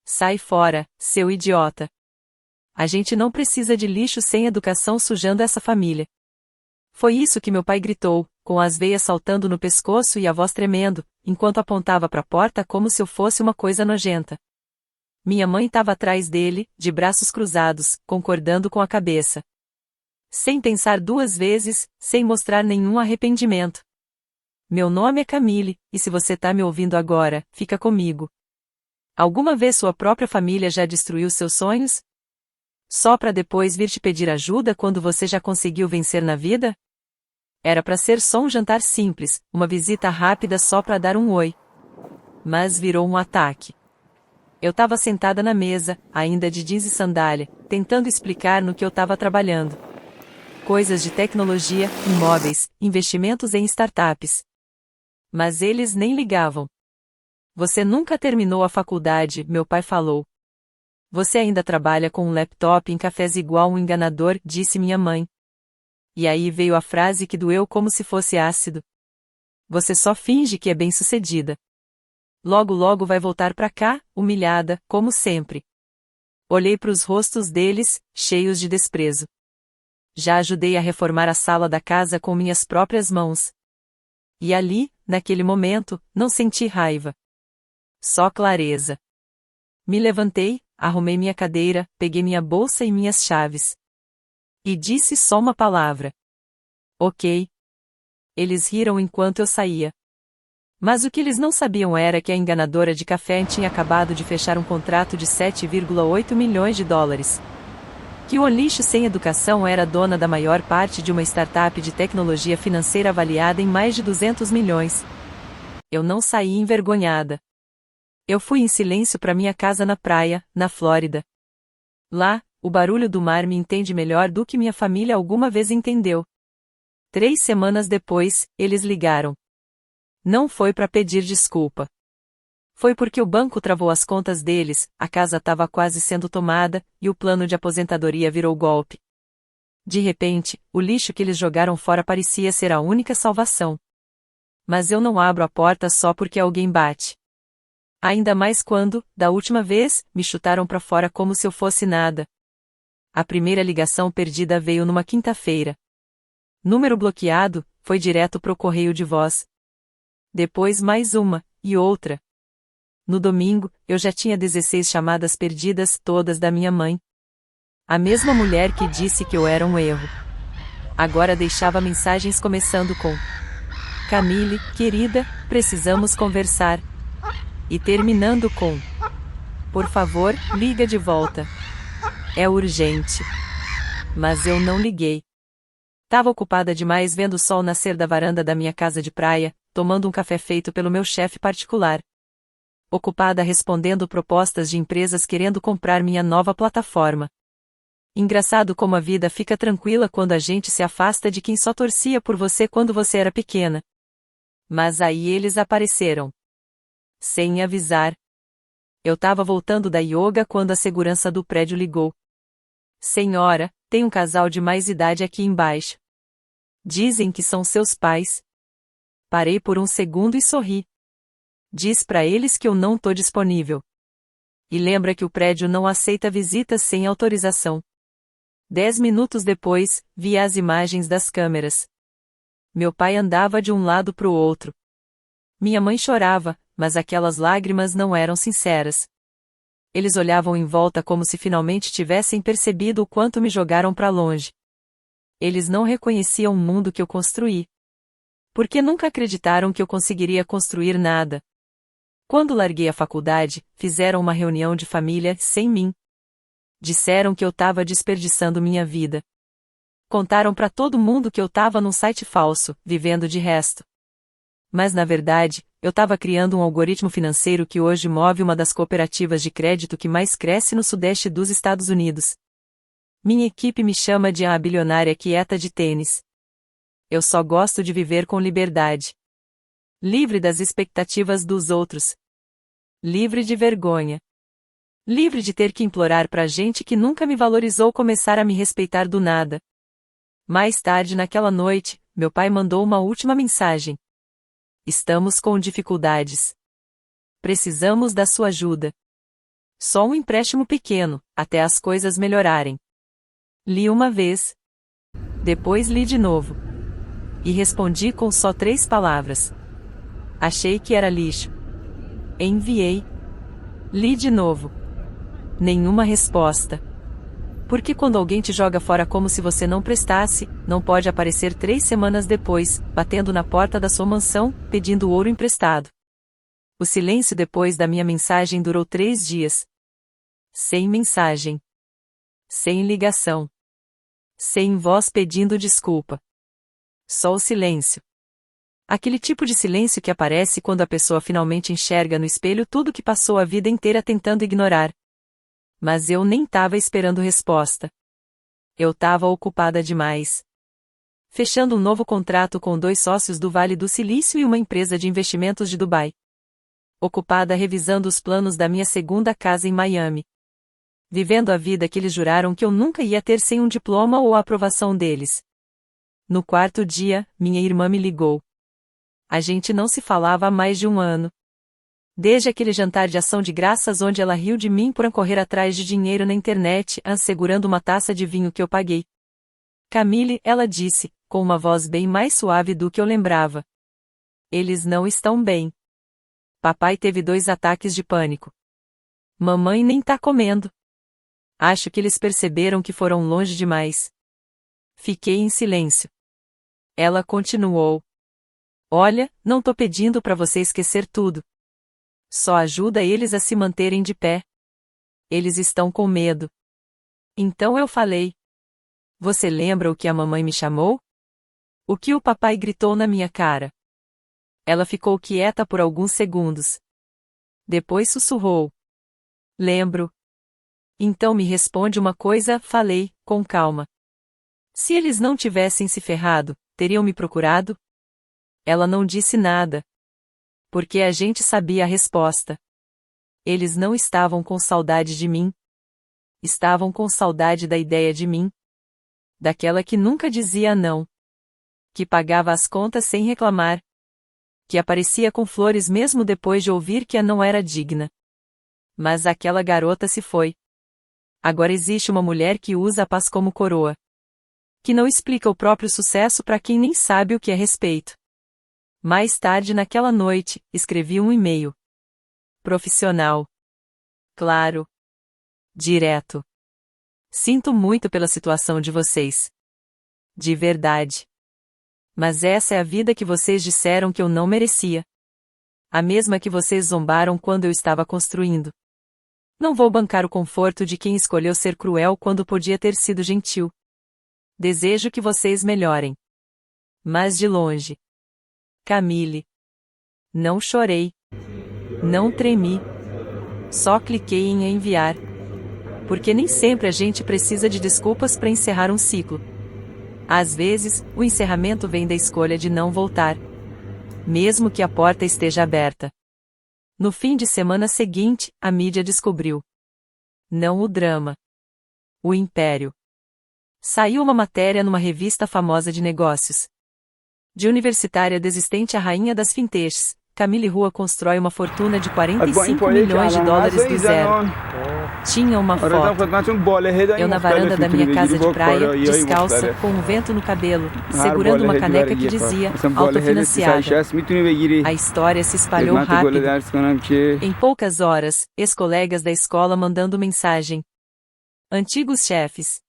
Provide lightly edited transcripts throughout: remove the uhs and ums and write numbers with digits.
Sai fora, seu idiota. A gente não precisa de lixo sem educação sujando essa família. Foi isso que meu pai gritou, com as veias saltando no pescoço e a voz tremendo, enquanto apontava para a porta como se eu fosse uma coisa nojenta. Minha mãe estava atrás dele, de braços cruzados, concordando com a cabeça. Sem pensar duas vezes, sem mostrar nenhum arrependimento. Meu nome é Camille, e se você tá me ouvindo agora, fica comigo. Alguma vez sua própria família já destruiu seus sonhos? Só para depois vir te pedir ajuda quando você já conseguiu vencer na vida? Era para ser só um jantar simples, uma visita rápida só para dar um oi. Mas virou um ataque. Eu estava sentada na mesa, ainda de jeans e sandália, tentando explicar no que eu estava trabalhando. Coisas de tecnologia, imóveis, investimentos em startups. Mas eles nem ligavam. Você nunca terminou a faculdade, meu pai falou. Você ainda trabalha com um laptop em cafés igual um enganador, disse minha mãe. E aí veio a frase que doeu como se fosse ácido. Você só finge que é bem-sucedida. Logo logo vai voltar pra cá, humilhada, como sempre. Olhei para os rostos deles, cheios de desprezo. Já ajudei a reformar a sala da casa com minhas próprias mãos. E ali, naquele momento, não senti raiva. Só clareza. Me levantei, arrumei minha cadeira, peguei minha bolsa e minhas chaves. E disse só uma palavra. Ok. Eles riram enquanto eu saía. Mas o que eles não sabiam era que a enganadora de café tinha acabado de fechar um contrato de 7,8 milhões de dólares. Que o lixo sem educação era dona da maior parte de uma startup de tecnologia financeira avaliada em mais de 200 milhões. Eu não saí envergonhada. Eu fui em silêncio para minha casa na praia, na Flórida. Lá, o barulho do mar me entende melhor do que minha família alguma vez entendeu. 3 semanas depois, eles ligaram. Não foi para pedir desculpa. Foi porque o banco travou as contas deles, a casa estava quase sendo tomada, e o plano de aposentadoria virou golpe. De repente, o lixo que eles jogaram fora parecia ser a única salvação. Mas eu não abro a porta só porque alguém bate. Ainda mais quando, da última vez, me chutaram para fora como se eu fosse nada. A primeira ligação perdida veio numa quinta-feira. Número bloqueado, foi direto pro correio de voz. Depois mais uma, e outra. No domingo, eu já tinha 16 chamadas perdidas, todas da minha mãe. A mesma mulher que disse que eu era um erro. Agora deixava mensagens começando com: Camille, querida, precisamos conversar. E terminando com: por favor, liga de volta. É urgente. Mas eu não liguei. Tava ocupada demais vendo o sol nascer da varanda da minha casa de praia, tomando um café feito pelo meu chefe particular. Ocupada respondendo propostas de empresas querendo comprar minha nova plataforma. Engraçado como a vida fica tranquila quando a gente se afasta de quem só torcia por você quando você era pequena. Mas aí eles apareceram. Sem avisar. Eu tava voltando da yoga quando a segurança do prédio ligou. Senhora, tem um casal de mais idade aqui embaixo. Dizem que são seus pais. Parei por um segundo e sorri. Diz pra eles que eu não tô disponível. E lembra que o prédio não aceita visitas sem autorização. 10 minutos depois, vi as imagens das câmeras. Meu pai andava de um lado pro outro. Minha mãe chorava, mas aquelas lágrimas não eram sinceras. Eles olhavam em volta como se finalmente tivessem percebido o quanto me jogaram pra longe. Eles não reconheciam o mundo que eu construí. Porque nunca acreditaram que eu conseguiria construir nada. Quando larguei a faculdade, fizeram uma reunião de família sem mim. Disseram que eu estava desperdiçando minha vida. Contaram pra todo mundo que eu estava num site falso, vivendo de resto. Mas na verdade, eu estava criando um algoritmo financeiro que hoje move uma das cooperativas de crédito que mais cresce no sudeste dos Estados Unidos. Minha equipe me chama de a bilionária quieta de tênis. Eu só gosto de viver com liberdade. Livre das expectativas dos outros. Livre de vergonha. Livre de ter que implorar pra gente que nunca me valorizou começar a me respeitar do nada. Mais tarde naquela noite, meu pai mandou uma última mensagem. Estamos com dificuldades. Precisamos da sua ajuda. Só um empréstimo pequeno, até as coisas melhorarem. Li uma vez. Depois li de novo. E respondi com só 3 palavras. Achei que era lixo. Enviei. Li de novo. Nenhuma resposta. Porque quando alguém te joga fora como se você não prestasse, não pode aparecer 3 semanas depois, batendo na porta da sua mansão, pedindo ouro emprestado. O silêncio depois da minha mensagem durou 3 dias. Sem mensagem. Sem ligação. Sem voz pedindo desculpa. Só o silêncio. Aquele tipo de silêncio que aparece quando a pessoa finalmente enxerga no espelho tudo que passou a vida inteira tentando ignorar. Mas eu nem tava esperando resposta. Eu tava ocupada demais. Fechando um novo contrato com 2 sócios do Vale do Silício e uma empresa de investimentos de Dubai. Ocupada revisando os planos da minha segunda casa em Miami. Vivendo a vida que eles juraram que eu nunca ia ter sem um diploma ou a aprovação deles. No 4º dia, minha irmã me ligou. A gente não se falava há mais de 1 ano. Desde aquele jantar de ação de graças onde ela riu de mim por correr atrás de dinheiro na internet, assegurando uma taça de vinho que eu paguei. Camille, ela disse, com uma voz bem mais suave do que eu lembrava. Eles não estão bem. Papai teve 2 ataques de pânico. Mamãe nem tá comendo. Acho que eles perceberam que foram longe demais. Fiquei em silêncio. Ela continuou. Olha, não tô pedindo pra você esquecer tudo. Só ajuda eles a se manterem de pé. Eles estão com medo. Então eu falei. Você lembra o que a mamãe me chamou? O que o papai gritou na minha cara? Ela ficou quieta por alguns segundos. Depois sussurrou. Lembro. Então me responde uma coisa, falei, com calma. Se eles não tivessem se ferrado, teriam me procurado? Ela não disse nada. Porque a gente sabia a resposta. Eles não estavam com saudade de mim. Estavam com saudade da ideia de mim. Daquela que nunca dizia não. Que pagava as contas sem reclamar. Que aparecia com flores mesmo depois de ouvir que a não era digna. Mas aquela garota se foi. Agora existe uma mulher que usa a paz como coroa. Que não explica o próprio sucesso para quem nem sabe o que é respeito. Mais tarde naquela noite, escrevi um e-mail. Profissional. Claro. Direto. Sinto muito pela situação de vocês. De verdade. Mas essa é a vida que vocês disseram que eu não merecia. A mesma que vocês zombaram quando eu estava construindo. Não vou bancar o conforto de quem escolheu ser cruel quando podia ter sido gentil. Desejo que vocês melhorem. Mas de longe. Camille. Não chorei. Não tremi. Só cliquei em enviar. Porque nem sempre a gente precisa de desculpas para encerrar um ciclo. Às vezes, o encerramento vem da escolha de não voltar. Mesmo que a porta esteja aberta. No fim de semana seguinte, a mídia descobriu. Não o drama. O império. Saiu uma matéria numa revista famosa de negócios. De universitária desistente à rainha das fintechs, Camille Rua constrói uma fortuna de 45 milhões de dólares do zero. Tinha uma foto. Eu na varanda da minha casa de praia, descalça, com um vento no cabelo, segurando uma caneca que dizia, autofinanciada. A história se espalhou rápido. Em poucas horas, ex-colegas da escola mandando mensagem. Antigos chefes.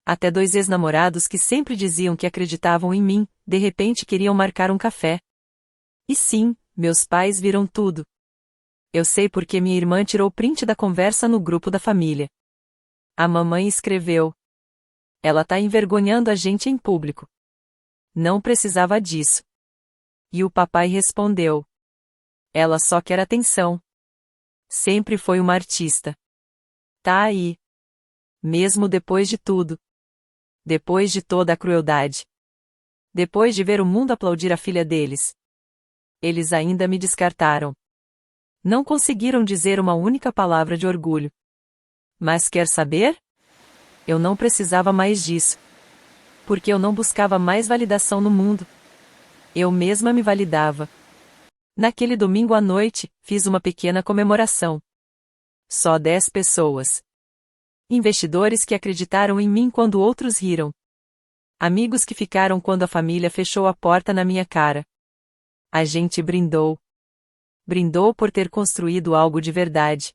Até 2 ex-namorados que sempre diziam que acreditavam em mim, de repente queriam marcar um café. E sim, meus pais viram tudo. Eu sei porque minha irmã tirou print da conversa no grupo da família. A mamãe escreveu. Ela tá envergonhando a gente em público. Não precisava disso. E o papai respondeu. Ela só quer atenção. Sempre foi uma artista. Tá aí. Mesmo depois de tudo. Depois de toda a crueldade. Depois de ver o mundo aplaudir a filha deles. Eles ainda me descartaram. Não conseguiram dizer uma única palavra de orgulho. Mas quer saber? Eu não precisava mais disso. Porque eu não buscava mais validação no mundo. Eu mesma me validava. Naquele domingo à noite, fiz uma pequena comemoração. Só 10 pessoas. Investidores que acreditaram em mim quando outros riram. Amigos que ficaram quando a família fechou a porta na minha cara. A gente brindou. Brindou por ter construído algo de verdade.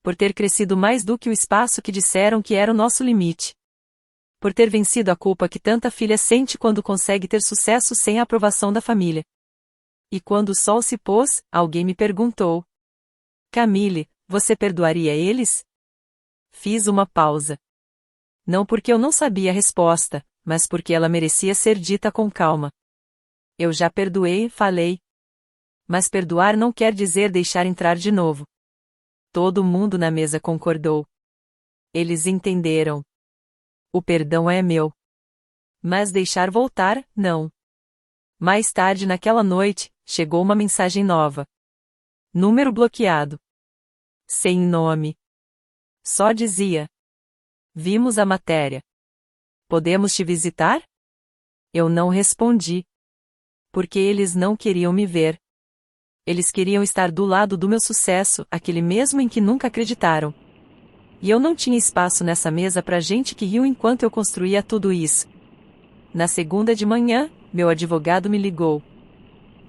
Por ter crescido mais do que o espaço que disseram que era o nosso limite. Por ter vencido a culpa que tanta filha sente quando consegue ter sucesso sem a aprovação da família. E quando o sol se pôs, alguém me perguntou: Camille, você perdoaria eles? Fiz uma pausa. Não porque eu não sabia a resposta, mas porque ela merecia ser dita com calma. Eu já perdoei, falei. Mas perdoar não quer dizer deixar entrar de novo. Todo mundo na mesa concordou. Eles entenderam. O perdão é meu. Mas deixar voltar, não. Mais tarde naquela noite, chegou uma mensagem nova. Número bloqueado. Sem nome. Só dizia: Vimos a matéria. Podemos te visitar? Eu não respondi. Porque eles não queriam me ver. Eles queriam estar do lado do meu sucesso, aquele mesmo em que nunca acreditaram. E eu não tinha espaço nessa mesa pra gente que riu enquanto eu construía tudo isso. Na segunda de manhã, meu advogado me ligou.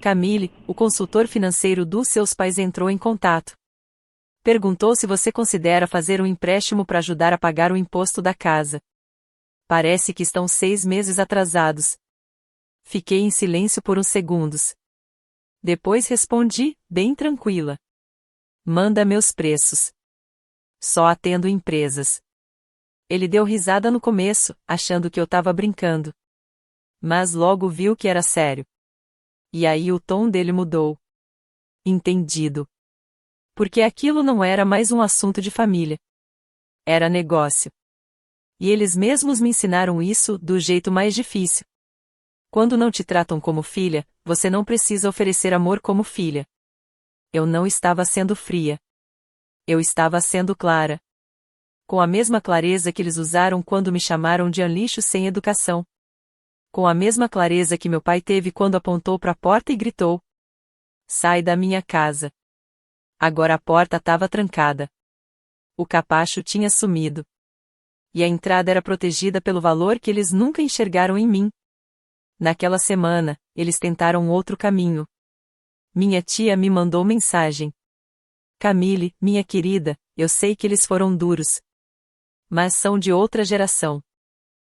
Camille, o consultor financeiro dos seus pais entrou em contato. Perguntou se você considera fazer um empréstimo para ajudar a pagar o imposto da casa. Parece que estão 6 meses atrasados. Fiquei em silêncio por uns segundos. Depois respondi, bem tranquila. Manda meus preços. Só atendo empresas. Ele deu risada no começo, achando que eu tava brincando. Mas logo viu que era sério. E aí o tom dele mudou. Entendido. Porque aquilo não era mais um assunto de família. Era negócio. E eles mesmos me ensinaram isso do jeito mais difícil. Quando não te tratam como filha, você não precisa oferecer amor como filha. Eu não estava sendo fria. Eu estava sendo clara. Com a mesma clareza que eles usaram quando me chamaram de lixo sem educação. Com a mesma clareza que meu pai teve quando apontou para a porta e gritou: Sai da minha casa. Agora a porta estava trancada. O capacho tinha sumido. E a entrada era protegida pelo valor que eles nunca enxergaram em mim. Naquela semana, eles tentaram outro caminho. Minha tia me mandou mensagem. Camille, minha querida, eu sei que eles foram duros. Mas são de outra geração.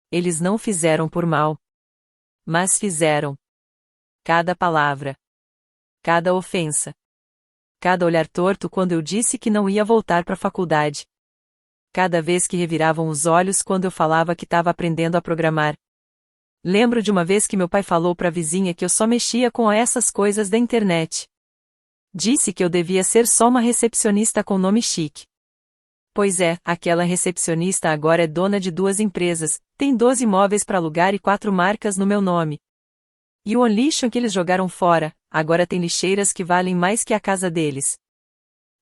Eles não fizeram por mal. Mas fizeram. Cada palavra. Cada ofensa. Cada olhar torto quando eu disse que não ia voltar para a faculdade. Cada vez que reviravam os olhos quando eu falava que estava aprendendo a programar. Lembro de uma vez que meu pai falou para a vizinha que eu só mexia com essas coisas da internet. Disse que eu devia ser só uma recepcionista com nome chique. Pois é, aquela recepcionista agora é dona de 2 empresas, tem 12 imóveis para alugar e 4 marcas no meu nome. E o lixo que eles jogaram fora, agora tem lixeiras que valem mais que a casa deles.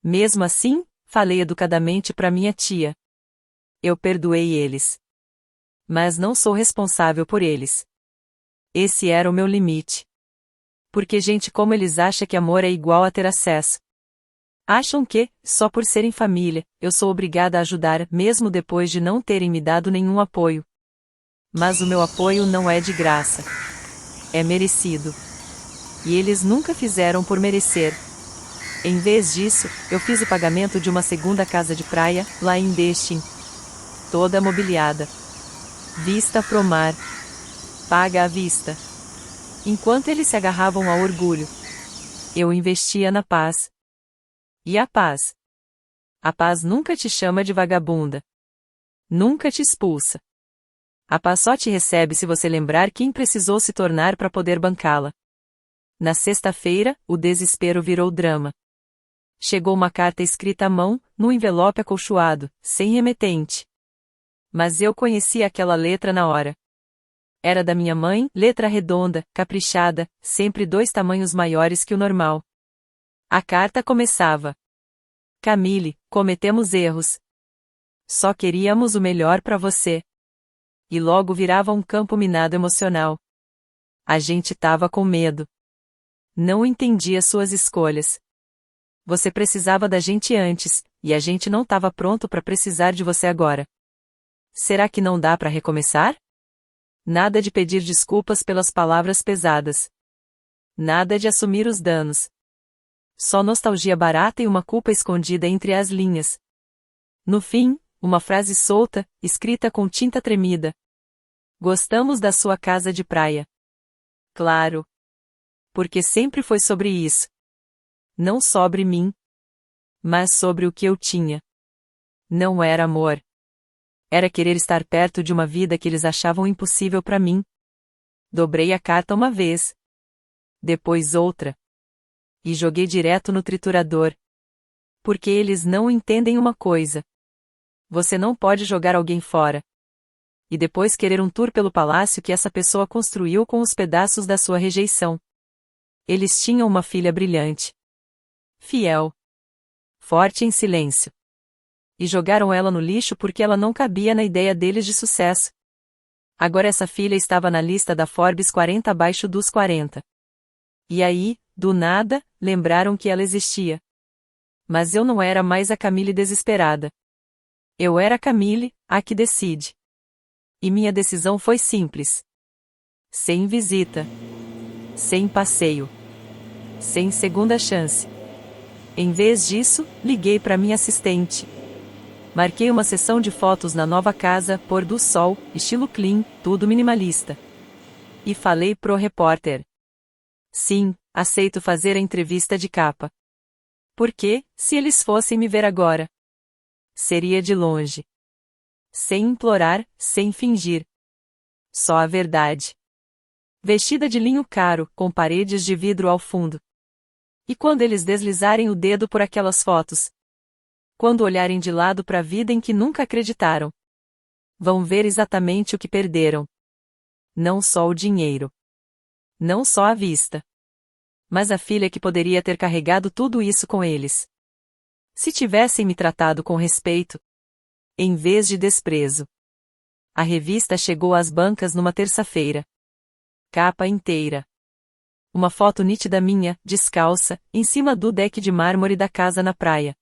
Mesmo assim, falei educadamente para minha tia. Eu perdoei eles. Mas não sou responsável por eles. Esse era o meu limite. Porque gente como eles acha que amor é igual a ter acesso. Acham que, só por serem família, eu sou obrigada a ajudar, mesmo depois de não terem me dado nenhum apoio. Mas o meu apoio não é de graça. É merecido. E eles nunca fizeram por merecer. Em vez disso, eu fiz o pagamento de uma segunda casa de praia, lá em Destin. Toda mobiliada. Vista pro mar. Paga à vista. Enquanto eles se agarravam ao orgulho, eu investia na paz. E a paz? A paz nunca te chama de vagabunda. Nunca te expulsa. A paz só te recebe se você lembrar quem precisou se tornar para poder bancá-la. Na sexta-feira, o desespero virou drama. Chegou uma carta escrita à mão, num envelope acolchoado, sem remetente. Mas eu conhecia aquela letra na hora. Era da minha mãe, letra redonda, caprichada, sempre 2 tamanhos maiores que o normal. A carta começava: Camille, cometemos erros. Só queríamos o melhor para você. E logo virava um campo minado emocional. A gente tava com medo. Não entendia suas escolhas. Você precisava da gente antes, e a gente não estava pronto para precisar de você agora. Será que não dá para recomeçar? Nada de pedir desculpas pelas palavras pesadas. Nada de assumir os danos. Só nostalgia barata e uma culpa escondida entre as linhas. No fim, uma frase solta, escrita com tinta tremida. Gostamos da sua casa de praia. Claro. Porque sempre foi sobre isso. Não sobre mim, mas sobre o que eu tinha. Não era amor. Era querer estar perto de uma vida que eles achavam impossível para mim. Dobrei a carta uma vez. Depois outra. E joguei direto no triturador. Porque eles não entendem uma coisa. Você não pode jogar alguém fora. E depois querer um tour pelo palácio que essa pessoa construiu com os pedaços da sua rejeição. Eles tinham uma filha brilhante. Fiel. Forte em silêncio. E jogaram ela no lixo porque ela não cabia na ideia deles de sucesso. Agora essa filha estava na lista da Forbes 40 abaixo dos 40. E aí, do nada, lembraram que ela existia. Mas eu não era mais a Camille desesperada. Eu era a Camille, a que decide. E minha decisão foi simples. Sem visita. Sem passeio. Sem segunda chance. Em vez disso, liguei para minha assistente. Marquei uma sessão de fotos na nova casa, pôr do sol, estilo clean, tudo minimalista. E falei pro repórter. Sim, aceito fazer a entrevista de capa. Porque, se eles fossem me ver agora, seria de longe. Sem implorar, sem fingir. Só a verdade. Vestida de linho caro, com paredes de vidro ao fundo. E quando eles deslizarem o dedo por aquelas fotos? Quando olharem de lado para a vida em que nunca acreditaram? Vão ver exatamente o que perderam. Não só o dinheiro. Não só a vista. Mas a filha que poderia ter carregado tudo isso com eles. Se tivessem me tratado com respeito, em vez de desprezo. A revista chegou às bancas numa terça-feira. Capa inteira. Uma foto nítida minha, descalça, em cima do deck de mármore da casa na praia.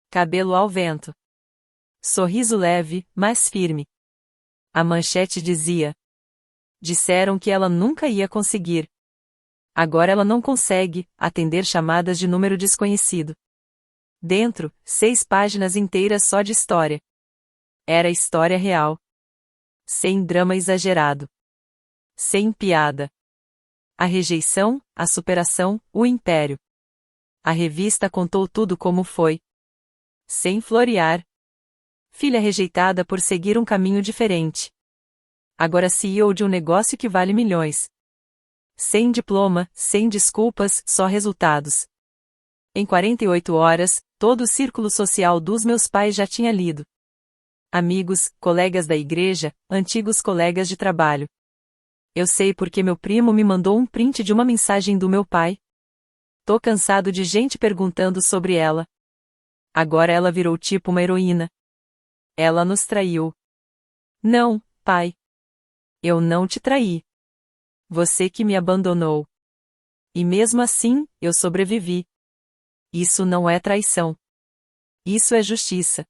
Cabelo ao vento. Sorriso leve, mas firme. A manchete dizia: disseram que ela nunca ia conseguir. Agora ela não consegue atender chamadas de número desconhecido. Dentro, 6 páginas inteiras só de história. Era história real. Sem drama exagerado. Sem piada. A rejeição, a superação, o império. A revista contou tudo como foi. Sem florear. Filha rejeitada por seguir um caminho diferente. Agora CEO de um negócio que vale milhões. Sem diploma, sem desculpas, só resultados. Em 48 horas, todo o círculo social dos meus pais já tinha lido. Amigos, colegas da igreja, antigos colegas de trabalho. Eu sei porque meu primo me mandou um print de uma mensagem do meu pai. Tô cansado de gente perguntando sobre ela. Agora ela virou tipo uma heroína. Ela nos traiu. Não, pai. Eu não te traí. Você que me abandonou. E mesmo assim, eu sobrevivi. Isso não é traição. Isso é justiça.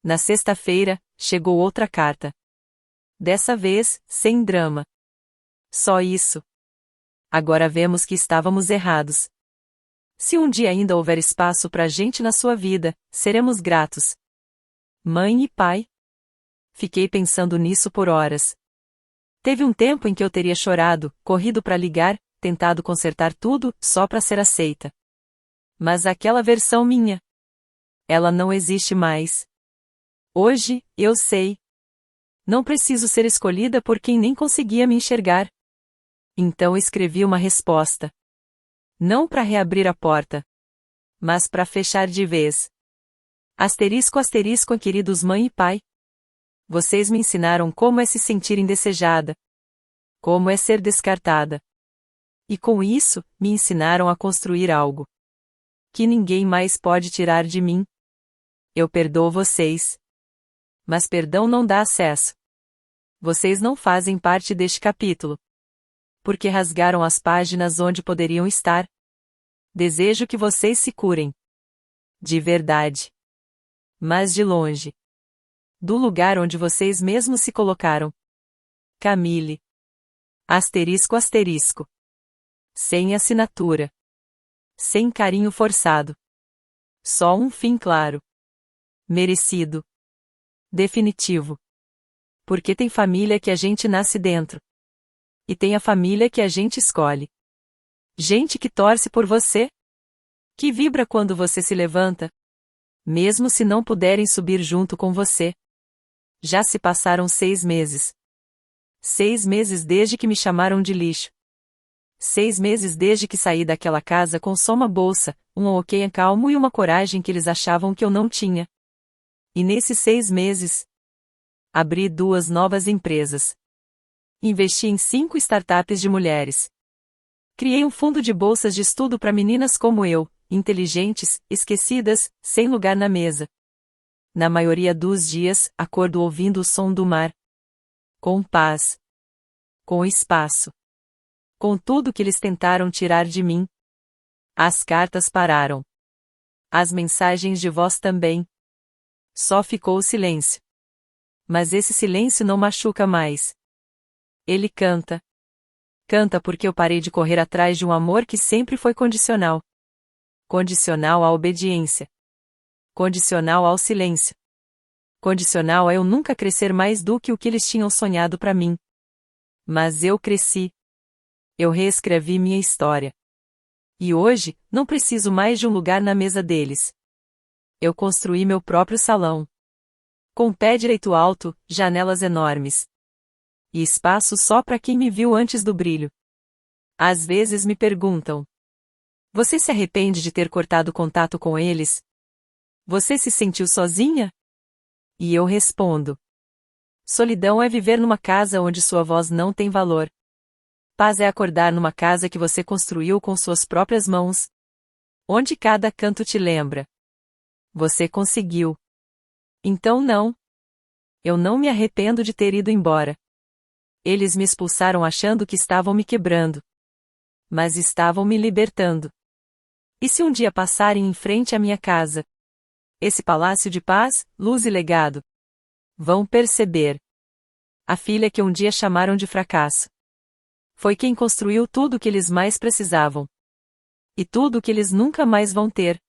Na sexta-feira, chegou outra carta. Dessa vez, sem drama. Só isso. Agora vemos que estávamos errados. Se um dia ainda houver espaço pra gente na sua vida, seremos gratos. Mãe e pai. Fiquei pensando nisso por horas. Teve um tempo em que eu teria chorado, corrido pra ligar, tentado consertar tudo, só pra ser aceita. Mas aquela versão minha. Ela não existe mais. Hoje, eu sei. Não preciso ser escolhida por quem nem conseguia me enxergar. Então escrevi uma resposta. Não para reabrir a porta, mas para fechar de vez. Asterisco asterisco, queridos mãe e pai. Vocês me ensinaram como é se sentir indesejada. Como é ser descartada. E com isso, me ensinaram a construir algo que ninguém mais pode tirar de mim. Eu perdoo vocês. Mas perdão não dá acesso. Vocês não fazem parte deste capítulo. Porque rasgaram as páginas onde poderiam estar. Desejo que vocês se curem. De verdade. Mas de longe. Do lugar onde vocês mesmos se colocaram. Camille. Asterisco asterisco. Sem assinatura. Sem carinho forçado. Só um fim claro. Merecido. Definitivo. Porque tem família que a gente nasce dentro. E tem a família que a gente escolhe. Gente que torce por você. Que vibra quando você se levanta. Mesmo se não puderem subir junto com você. Já se passaram 6 meses. 6 meses desde que me chamaram de lixo. 6 meses desde que saí daquela casa com só uma bolsa, um ok calmo e uma coragem que eles achavam que eu não tinha. E nesses 6 meses, abri 2 novas empresas. Investi em 5 startups de mulheres. Criei um fundo de bolsas de estudo para meninas como eu, inteligentes, esquecidas, sem lugar na mesa. Na maioria dos dias, acordo ouvindo o som do mar. Com paz. Com espaço. Com tudo que eles tentaram tirar de mim. As cartas pararam. As mensagens de voz também. Só ficou o silêncio. Mas esse silêncio não machuca mais. Ele canta. Canta porque eu parei de correr atrás de um amor que sempre foi condicional. Condicional à obediência. Condicional ao silêncio. Condicional a eu nunca crescer mais do que o que eles tinham sonhado para mim. Mas eu cresci. Eu reescrevi minha história. E hoje, não preciso mais de um lugar na mesa deles. Eu construí meu próprio salão. Com pé direito alto, janelas enormes. E espaço só para quem me viu antes do brilho. Às vezes me perguntam: você se arrepende de ter cortado contato com eles? Você se sentiu sozinha? E eu respondo: solidão é viver numa casa onde sua voz não tem valor. Paz é acordar numa casa que você construiu com suas próprias mãos. Onde cada canto te lembra. Você conseguiu. Então não. Eu não me arrependo de ter ido embora. Eles me expulsaram achando que estavam me quebrando. Mas estavam me libertando. E se um dia passarem em frente à minha casa? Esse palácio de paz, luz e legado. Vão perceber. A filha que um dia chamaram de fracasso. Foi quem construiu tudo o que eles mais precisavam. E tudo o que eles nunca mais vão ter.